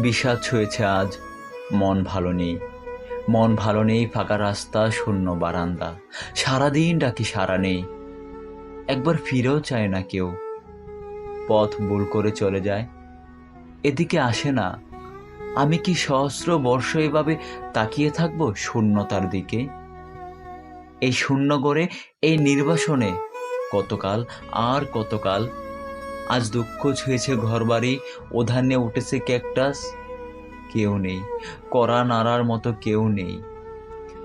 বিষাদ ছুঁয়েছে আজ, মন ভালো নেই। মন ভালো নেই, ফাঁকা রাস্তা, শূন্য বারান্দা। সারাদিন ডাকি সাড়া নেই, একবার ফিরেও চায় না কেউ। পথ ভুল করে চলে যায়, এদিকে আসে না। আমি কি সহস্র বর্ষ এভাবে তাকিয়ে থাকবো শূন্যতার দিকে? এই শূন্য গড়ে, এই নির্বাসনে কতকাল আর কতকাল। আজ দুঃখ ছুঁয়েছে ঘরবাড়ি, উধানে উঠেছে ক্যাকটাস। কেউ নেই, কড়া নাড়ার মতো কেউ নেই।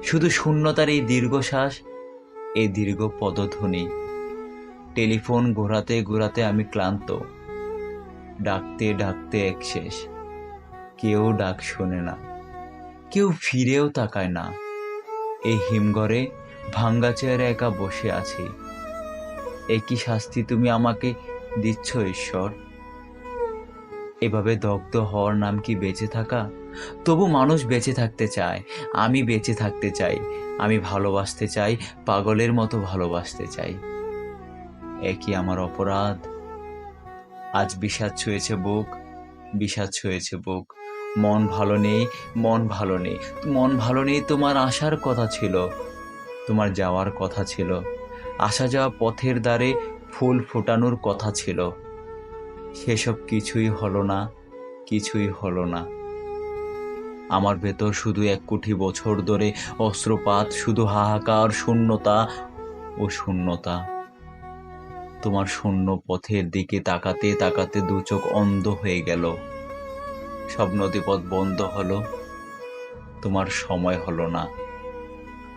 শুধু শূন্যতার এই দীর্ঘশ্বাস, এই দীর্ঘ পদধ্বনি। টেলিফোন ঘোরাতে ঘোরাতে আমি ক্লান্ত, ডাকতে ডাকতে এক শেষ। কেউ ডাক শোনে না, কেউ ফিরেও তাকায় না। এই হিমঘরে ভাঙ্গা চেয়ারে একা বসে আছি। একই শাস্তি তুমি আমাকে দিচ্ছ ঈশ্বর? এভাবে দগ্ধ হওয়ার নাম কি বেঁচে থাকা? তবু মানুষ বেঁচে থাকতে চায়, আমি বেঁচে থাকতে চাই। আমি ভালোবাসতে চাই, পাগলের মতো ভালোবাসতে চাই। একই আমার অপরাধ। আজ বিষাদ ছুঁয়েছে বুক, বিষাদ ছুঁয়েছে বুক। মন ভালো নেই, মন ভালো নেই। মন ভালো নেই, তোমার আসার কথা ছিল, তোমার যাওয়ার কথা ছিল। আসা যাওয়া পথের দ্বারে ফুল ফোটানোর কথা ছিল। সেসব কিছুই হলো না, কিছুই হলো না। আমার ভেতর শুধু এক কোটি বছর ধরে অস্ত্রপাত, শুধু হাহাকার, শূন্যতা ও শূন্যতা। তোমার শূন্য পথের দিকে তাকাতে তাকাতে দু চোখ অন্ধ হয়ে গেল। সব নদীপথ বন্ধ হলো, তোমার সময় হলো না।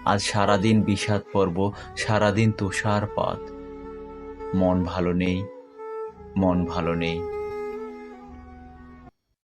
আজ সারাদিন বিষাদ পর্ব, সারাদিন তুষারপাত। মন ভালো নেই, মন ভালো নেই।